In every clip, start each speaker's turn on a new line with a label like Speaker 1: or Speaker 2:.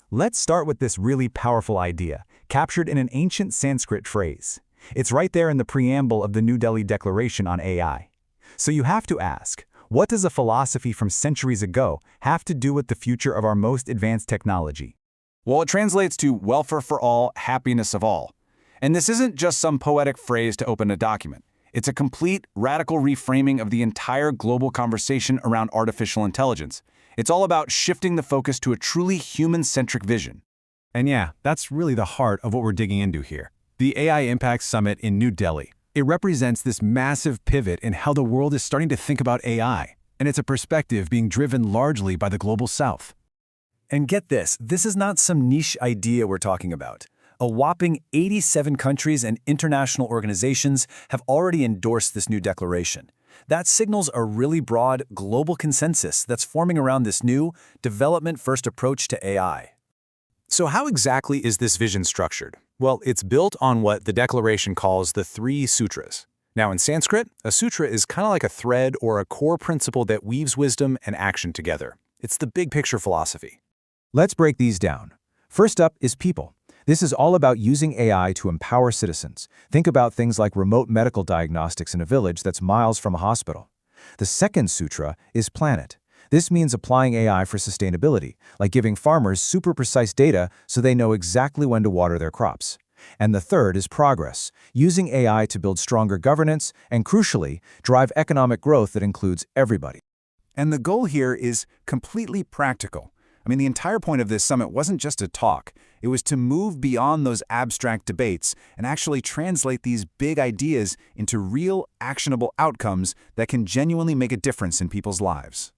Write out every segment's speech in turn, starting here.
Speaker 1: Let's start with this really powerful idea, captured in an ancient Sanskrit phrase. It's right there in the preamble of the New Delhi Declaration on AI. So you have to ask, what does a philosophy from centuries ago have to do with the future of our most advanced technology?
Speaker 2: Well, it translates to welfare for all, happiness of all. And this isn't just some poetic phrase to open a document. It's a complete, radical reframing of the entire global conversation around artificial intelligence. It's all about shifting the focus to a truly human-centric vision.
Speaker 3: And yeah, that's really the heart of what we're digging into here. The AI Impact Summit in New Delhi. It represents this massive pivot in how the world is starting to think about AI, and it's a perspective being driven largely by the Global South.
Speaker 4: And get this is not some niche idea we're talking about. A whopping 87 countries and international organizations have already endorsed this new declaration. That signals a really broad global consensus that's forming around this new, development-first approach to AI.
Speaker 5: So how exactly is this vision structured? Well, it's built on what the Declaration calls the three sutras. Now, in Sanskrit, a sutra is kind of like a thread or a core principle that weaves wisdom and action together. It's the big picture philosophy.
Speaker 1: Let's break these down. First up is people. This is all about using AI to empower citizens. Think about things like remote medical diagnostics in a village that's miles from a hospital. The second sutra is planet. This means applying AI for sustainability, like giving farmers super precise data so they know exactly when to water their crops. And the third is progress, using AI to build stronger governance and, crucially, drive economic growth that includes everybody.
Speaker 2: And the goal here is completely practical. The entire point of this summit wasn't just a talk. It was to move beyond those abstract debates and actually translate these big ideas into real, actionable outcomes that can genuinely make a difference in people's lives.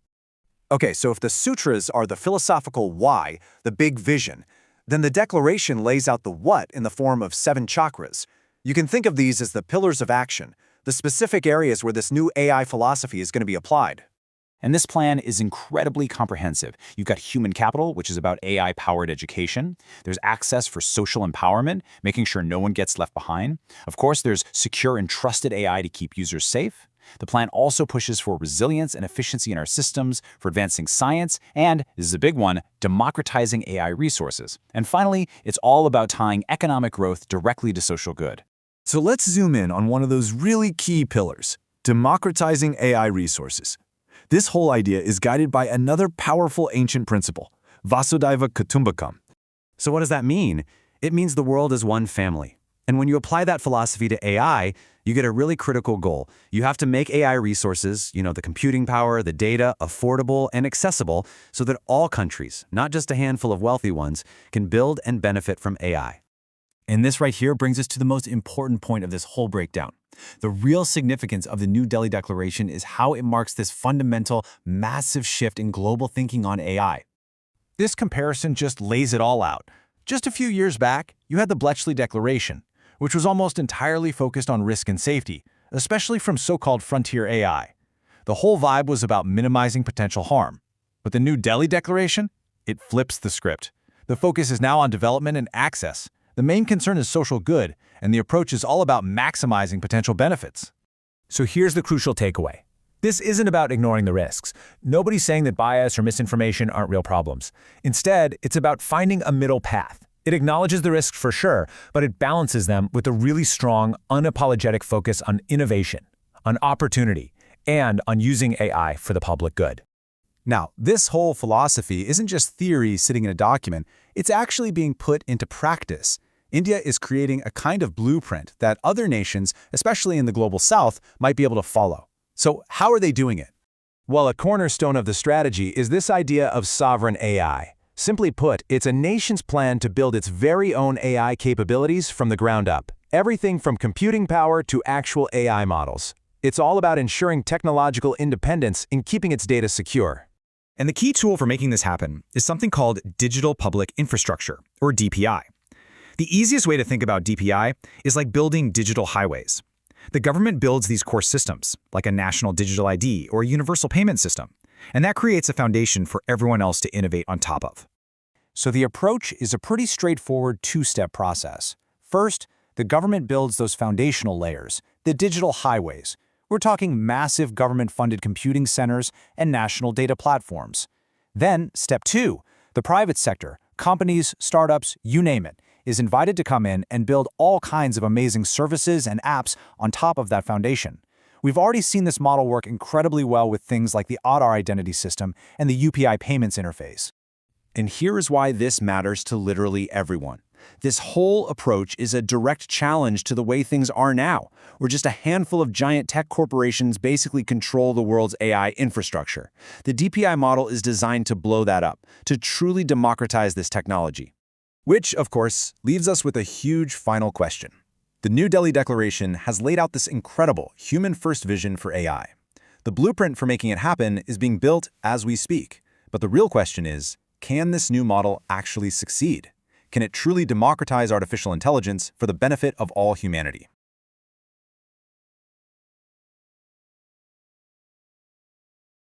Speaker 6: Okay, so if the sutras are the philosophical why, the big vision, then the declaration lays out the what in the form of 7 chakras. You can think of these as the pillars of action, the specific areas where this new AI philosophy is going to be applied.
Speaker 7: And this plan is incredibly comprehensive. You've got human capital, which is about AI-powered education. There's access for social empowerment, making sure no one gets left behind. Of course, there's secure and trusted AI to keep users safe. The plan also pushes for resilience and efficiency in our systems, for advancing science, and, this is a big one, democratizing AI resources. And finally, it's all about tying economic growth directly to social good.
Speaker 4: So let's zoom in on one of those really key pillars, democratizing AI resources. This whole idea is guided by another powerful ancient principle, Vasudhaiva Kutumbakam.
Speaker 6: So what does that mean? It means the world is one family. And when you apply that philosophy to AI, you get a really critical goal. You have to make AI resources, the computing power, the data, affordable and accessible so that all countries, not just a handful of wealthy ones, can build and benefit from AI.
Speaker 4: And this right here brings us to the most important point of this whole breakdown. The real significance of the New Delhi Declaration is how it marks this fundamental, massive shift in global thinking on AI.
Speaker 3: This comparison just lays it all out. Just a few years back, you had the Bletchley Declaration, which was almost entirely focused on risk and safety, especially from so-called frontier AI. The whole vibe was about minimizing potential harm. But the New Delhi Declaration? It flips the script. The focus is now on development and access. The main concern is social good, and the approach is all about maximizing potential benefits.
Speaker 1: So here's the crucial takeaway. This isn't about ignoring the risks. Nobody's saying that bias or misinformation aren't real problems. Instead, it's about finding a middle path. It acknowledges the risks for sure, but it balances them with a really strong, unapologetic focus on innovation, on opportunity, and on using AI for the public good.
Speaker 2: Now, this whole philosophy isn't just theory sitting in a document, it's actually being put into practice. India is creating a kind of blueprint that other nations, especially in the Global South, might be able to follow. So how are they doing it?
Speaker 1: Well, a cornerstone of the strategy is this idea of sovereign AI. Simply put, it's a nation's plan to build its very own AI capabilities from the ground up. Everything from computing power to actual AI models. It's all about ensuring technological independence and keeping its data secure.
Speaker 8: And the key tool for making this happen is something called Digital Public Infrastructure, or DPI. The easiest way to think about DPI is like building digital highways. The government builds these core systems, like a national digital ID or a universal payment system, and that creates a foundation for everyone else to innovate on top of.
Speaker 7: So the approach is a pretty straightforward two-step process. First, the government builds those foundational layers, the digital highways. We're talking massive government-funded computing centers and national data platforms. Then, step 2, the private sector
Speaker 3: companies, startups, you name it, is invited to come in and build all kinds of amazing services and apps on top of that foundation. We've already seen this model work incredibly well with things like the Aadhaar identity system and the UPI payments interface.
Speaker 1: And here is why this matters to literally everyone. This whole approach is a direct challenge to the way things are now, where just a handful of giant tech corporations basically control the world's AI infrastructure. The DPI model is designed to blow that up, to truly democratize this technology. Which, of course, leaves us with a huge final question. The New Delhi Declaration has laid out this incredible human-first vision for AI. The blueprint for making it happen is being built as we speak. But the real question is, can this new model actually succeed? Can it truly democratize artificial intelligence for the benefit of all humanity?